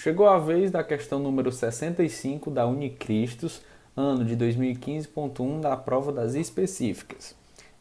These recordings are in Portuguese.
Chegou a vez da questão número 65 da Unicristos, ano de 2015.1 da prova das específicas.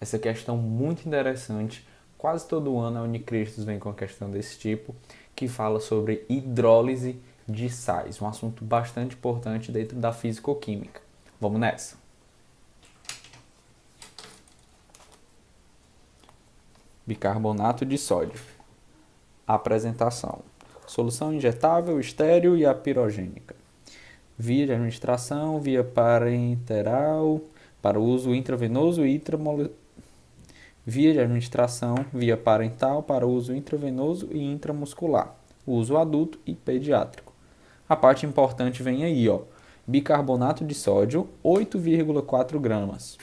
Essa questão muito interessante, quase todo ano a Unicristos vem com uma questão desse tipo, que fala sobre hidrólise de sais, um assunto bastante importante dentro da físico-química. Vamos nessa! Bicarbonato de sódio. Apresentação. Solução injetável, estéril e apirogênica. Via de administração, via parenteral, para uso intravenoso e intramolecular. Via de administração, via parental, para uso intravenoso e intramuscular. Uso adulto e pediátrico. A parte importante vem aí, ó. Bicarbonato de sódio, 8,4 gramas.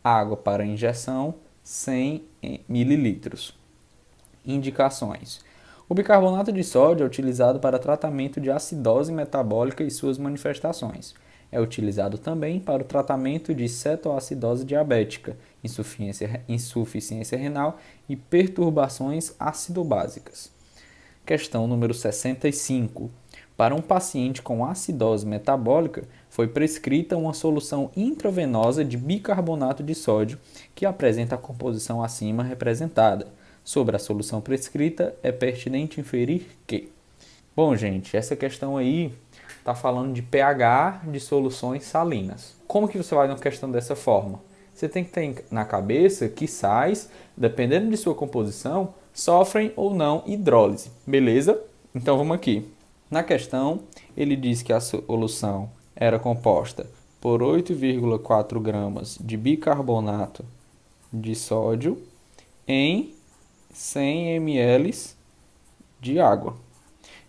Água para injeção, 100 mililitros. Indicações. O bicarbonato de sódio é utilizado para tratamento de acidose metabólica e suas manifestações. É utilizado também para o tratamento de cetoacidose diabética, insuficiência renal e perturbações acidobásicas. Questão número 65. Para um paciente com acidose metabólica, foi prescrita uma solução intravenosa de bicarbonato de sódio que apresenta a composição acima representada. Sobre a solução prescrita, é pertinente inferir que... Bom, gente, essa questão aí está falando de pH de soluções salinas. Como que você vai numa questão dessa forma? Você tem que ter na cabeça que sais, dependendo de sua composição, sofrem ou não hidrólise, beleza? Então vamos aqui. Na questão, ele diz que a solução era composta por 8,4 gramas de bicarbonato de sódio em 100 ml de água.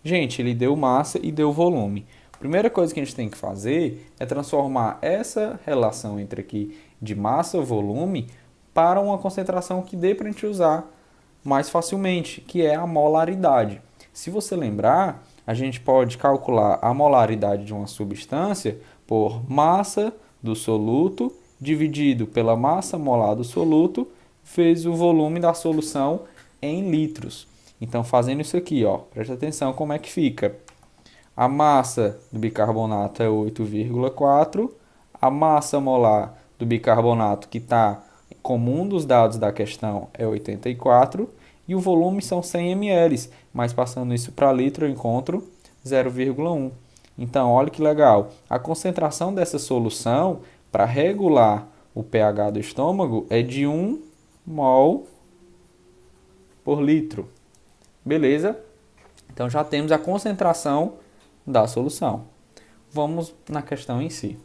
Gente, ele deu massa e deu volume. A primeira coisa que a gente tem que fazer é transformar essa relação entre aqui de massa e volume para uma concentração que dê para a gente usar mais facilmente, que é a molaridade. Se você lembrar, a gente pode calcular a molaridade de uma substância por massa do soluto dividido pela massa molar do soluto vezes o volume da solução em litros. Então, fazendo isso aqui, ó, presta atenção como é que fica. A massa do bicarbonato é 8,4. A massa molar do bicarbonato, que está como um dos dados da questão, é 84. E o volume são 100 ml. Mas passando isso para litro, eu encontro 0,1. Então, olha que legal. A concentração dessa solução, para regular o pH do estômago, é de 1 mol por litro. Beleza? Então já temos a concentração da solução. Vamos na questão em si.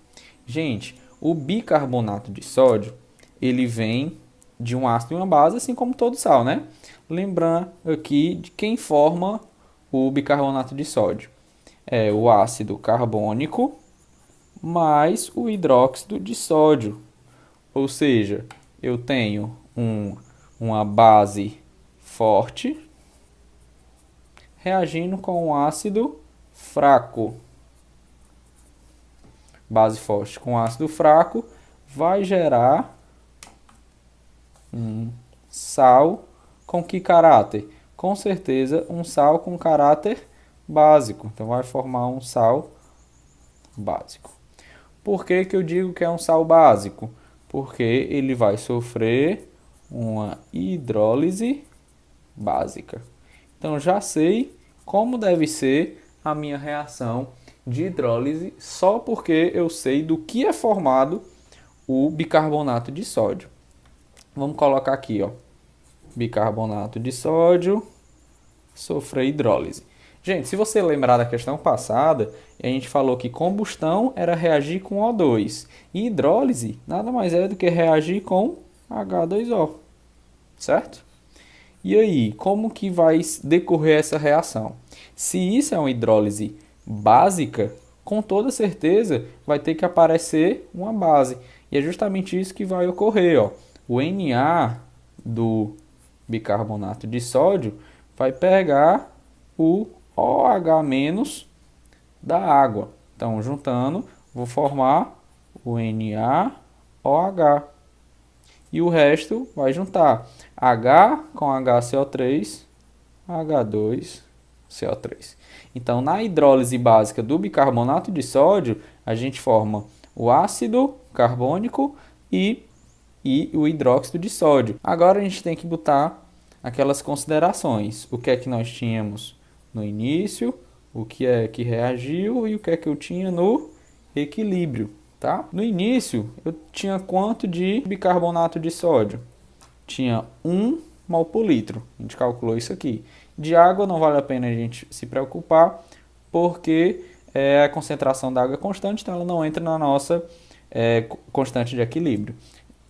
Gente, o bicarbonato de sódio, ele vem de um ácido e uma base, assim como todo sal, né? Lembrando aqui de quem forma o bicarbonato de sódio. É o ácido carbônico mais o hidróxido de sódio. Ou seja, eu tenho uma base forte reagindo com um ácido fraco. Base forte com ácido fraco vai gerar um sal com que caráter? Com certeza um sal com caráter básico. Então vai formar um sal básico. Por que que eu digo que é um sal básico? Porque ele vai sofrer uma hidrólise básica. Então já sei como deve ser a minha reação de hidrólise só porque eu sei do que é formado o bicarbonato de sódio. Vamos colocar aqui, ó. Bicarbonato de sódio sofrer hidrólise. Gente, se você lembrar da questão passada, a gente falou que combustão era reagir com O2 e hidrólise nada mais é do que reagir com H2O, certo? E aí, como que vai decorrer essa reação? Se isso é uma hidrólise básica, com toda certeza vai ter que aparecer uma base. E é justamente isso que vai ocorrer, ó. O Na do bicarbonato de sódio vai pegar o OH- da água. Então, juntando, vou formar o NaOH. E o resto vai juntar H com HCO3, H2, CO3. Então, na hidrólise básica do bicarbonato de sódio, a gente forma o ácido carbônico e o hidróxido de sódio. Agora a gente tem que botar aquelas considerações. O que é que nós tínhamos no início, o que é que reagiu e o que é que eu tinha no equilíbrio, tá? No início, eu tinha quanto de bicarbonato de sódio? Tinha 1 mol por litro. A gente calculou isso aqui. De água não vale a pena a gente se preocupar, porque a concentração da água é constante, então ela não entra na nossa constante de equilíbrio.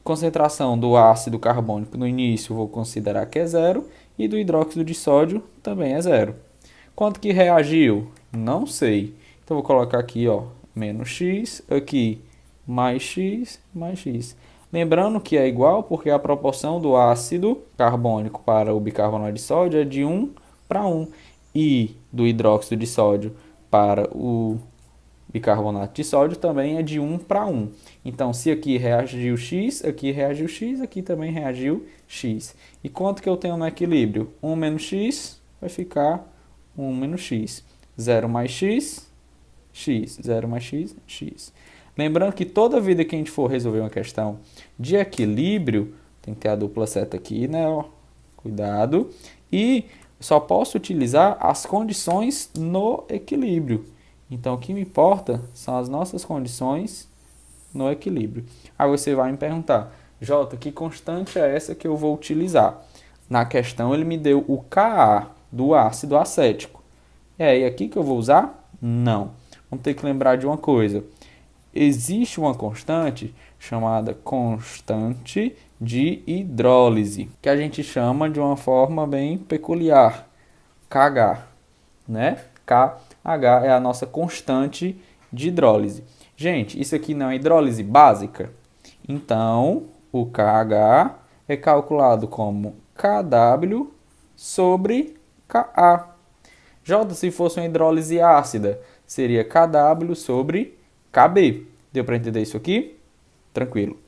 Concentração do ácido carbônico no início vou considerar que é 0 e do hidróxido de sódio também é 0. Quanto que reagiu? Não sei. Então vou colocar aqui, ó, menos x, aqui mais x, mais x. Lembrando que é igual porque a proporção do ácido carbônico para o bicarbonato de sódio é de 1 para 1 e do hidróxido de sódio para o bicarbonato de sódio também é de 1 para 1. Então, se aqui reagiu x, aqui também reagiu x. E quanto que eu tenho no equilíbrio? 1 menos x vai ficar 1 menos x. 0 mais x, x. 0 mais x, x. Lembrando que toda vida que a gente for resolver uma questão de equilíbrio, tem que ter a dupla seta aqui, né? Ó, cuidado. E só posso utilizar as condições no equilíbrio. Então, o que me importa são as nossas condições no equilíbrio. Aí você vai me perguntar, Jota, que constante é essa que eu vou utilizar? Na questão, ele me deu o Ka do ácido acético. É aí aqui que eu vou usar? Não. Vamos ter que lembrar de uma coisa. Existe uma constante chamada constante de hidrólise, que a gente chama de uma forma bem peculiar, Kh, né? KH é a nossa constante de hidrólise. Gente, isso aqui não é hidrólise básica? Então, o KH é calculado como KW sobre Ka. J, se fosse uma hidrólise ácida, seria KW sobre KB. Deu para entender isso aqui? Tranquilo.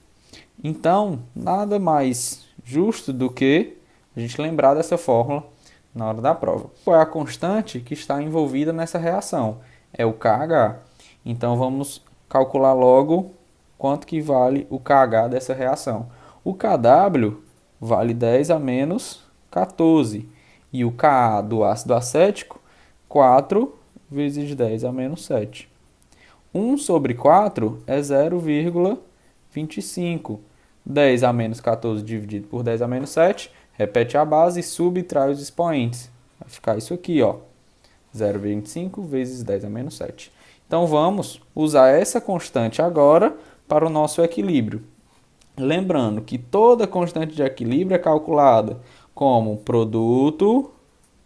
Então, nada mais justo do que a gente lembrar dessa fórmula na hora da prova. Qual é a constante que está envolvida nessa reação? É o KH. Então, vamos calcular logo quanto que vale o KH dessa reação. O KW vale 10 a menos 14. E o Ka do ácido acético, 4 vezes 10 a menos 7. 1 sobre 4 é 0,25. 10 a menos 14 dividido por 10 a menos 7, repete a base e subtrai os expoentes. Vai ficar isso aqui, ó, 0,25 vezes 10 a menos 7. Então, vamos usar essa constante agora para o nosso equilíbrio. Lembrando que toda constante de equilíbrio é calculada como produto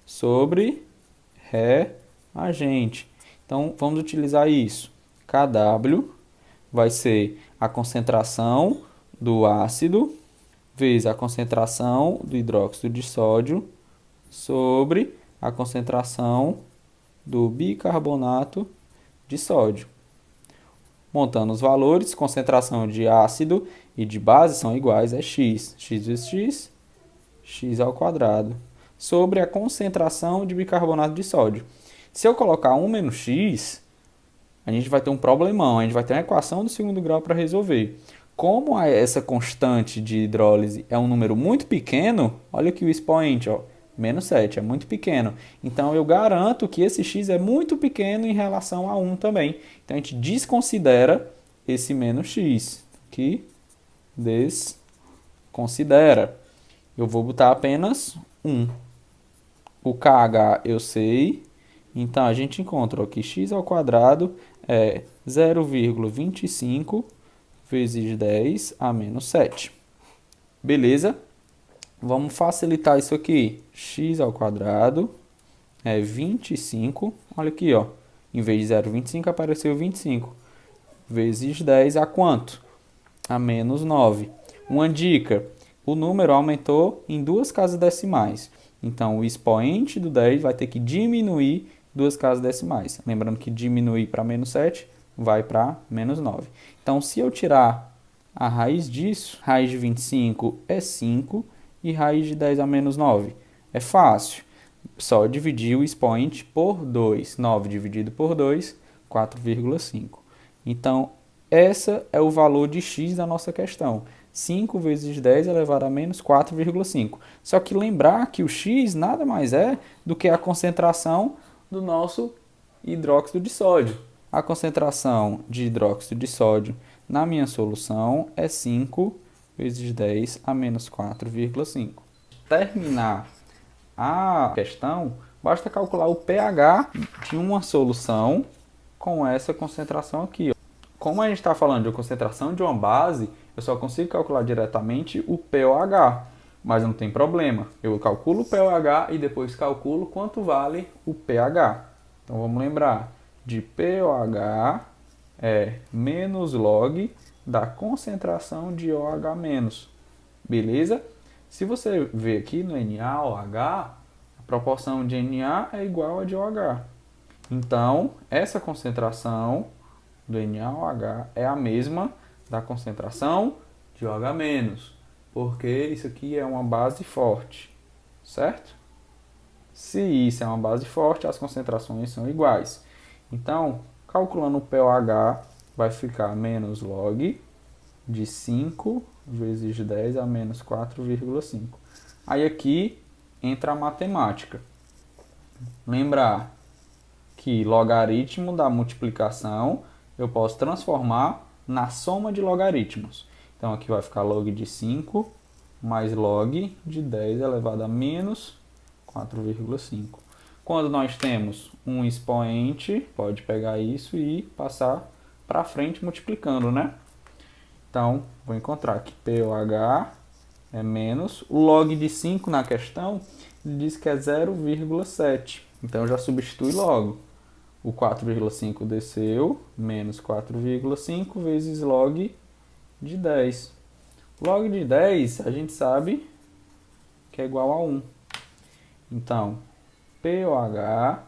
sobre reagente. Então, vamos utilizar isso. KW vai ser a concentração do ácido vezes a concentração do hidróxido de sódio sobre a concentração do bicarbonato de sódio. Montando os valores, concentração de ácido e de base são iguais a x. X vezes x, x ao quadrado. Sobre a concentração de bicarbonato de sódio. Se eu colocar 1 menos x, a gente vai ter um problemão. A gente vai ter uma equação do segundo grau para resolver. Como essa constante de hidrólise é um número muito pequeno, olha aqui o expoente, ó, menos 7, é muito pequeno. Então, eu garanto que esse x é muito pequeno em relação a 1 também. Então, a gente desconsidera esse menos x. Aqui, desconsidera. Eu vou botar apenas 1. O KH eu sei. Então, a gente encontra que x ao quadrado é 0,25 vezes 10 a menos 7. Beleza? Vamos facilitar isso aqui. X ao quadrado é 25. Olha aqui, ó. Em vez de 0,25 apareceu 25. Vezes 10 a quanto? A menos 9. Uma dica. O número aumentou em 2 casas decimais. Então, o expoente do 10 vai ter que diminuir 2 casas decimais. Lembrando que diminuir para menos 7 vai para menos 9. Então, se eu tirar a raiz disso, raiz de 25 é 5 e raiz de 10 a menos 9 é fácil. Só dividir o expoente por 2. 9 dividido por 2, 4,5. Então, esse é o valor de x da nossa questão. 5 vezes 10 elevado a menos 4,5. Só que lembrar que o x nada mais é do que a concentração do nosso hidróxido de sódio. A concentração de hidróxido de sódio na minha solução é 5 vezes 10 a menos 4,5. Terminar a questão, basta calcular o pH de uma solução com essa concentração aqui. Como a gente está falando de concentração de uma base, eu só consigo calcular diretamente o pOH, mas não tem problema. Eu calculo o pOH e depois calculo quanto vale o pH. Então vamos lembrar de pOH é menos log da concentração de OH-. Beleza? Se você ver aqui no NaOH, a proporção de Na é igual a de OH. Então, essa concentração do NaOH é a mesma da concentração de OH-, porque isso aqui é uma base forte, certo? Se isso é uma base forte, as concentrações são iguais. Então, calculando o pOH, vai ficar menos log de 5 vezes 10 a menos 4,5. Aí aqui entra a matemática. Lembrar que logaritmo da multiplicação eu posso transformar na soma de logaritmos. Então aqui vai ficar log de 5 mais log de 10 elevado a menos 4,5. Quando nós temos um expoente, pode pegar isso e passar para frente multiplicando, né? Então, vou encontrar que pOH é menos. O log de 5 na questão diz que é 0,7. Então, já substitui logo. O 4,5 desceu, menos 4,5 vezes log de 10. Log de 10, a gente sabe que é igual a 1. Então, pOH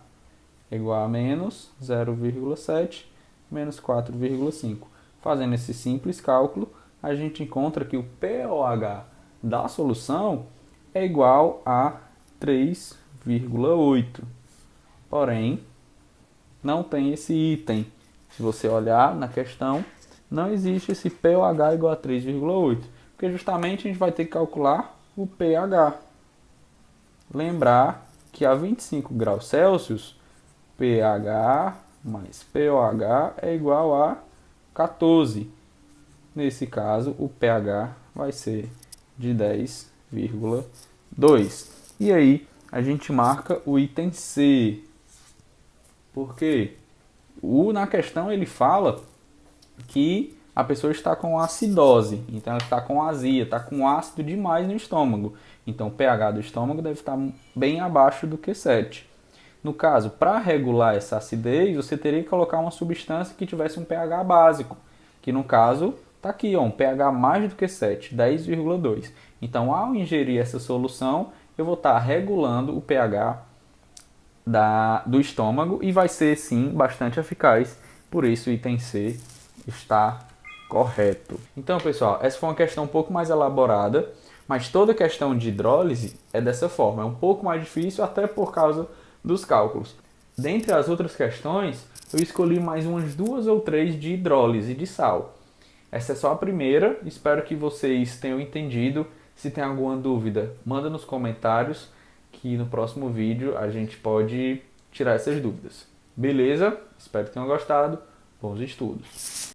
é igual a menos 0,7 menos 4,5. Fazendo esse simples cálculo, a gente encontra que o pOH da solução é igual a 3,8. Porém, não tem esse item. Se você olhar na questão, não existe esse pOH igual a 3,8, porque justamente a gente vai ter que calcular o pH. Lembrar que a 25 graus Celsius, pH mais pOH é igual a 14. Nesse caso, o pH vai ser de 10,2. E aí, a gente marca o item C. Por quê? Na questão ele fala que a pessoa está com acidose, então ela está com azia, está com ácido demais no estômago. Então o pH do estômago deve estar bem abaixo do que 7. No caso, para regular essa acidez, você teria que colocar uma substância que tivesse um pH básico, que no caso está aqui, ó, um pH mais do que 7, 10,2. Então, ao ingerir essa solução, eu vou estar regulando o pH do estômago e vai ser, sim, bastante eficaz. Por isso, o item C está correto. Então, pessoal, essa foi uma questão um pouco mais elaborada, mas toda questão de hidrólise é dessa forma. É um pouco mais difícil, até por causa dos cálculos. Dentre as outras questões, eu escolhi mais umas 2 ou 3 de hidrólise de sal. Essa é só a primeira, espero que vocês tenham entendido. Se tem alguma dúvida, manda nos comentários, que no próximo vídeo a gente pode tirar essas dúvidas. Beleza? Espero que tenham gostado. Bons estudos!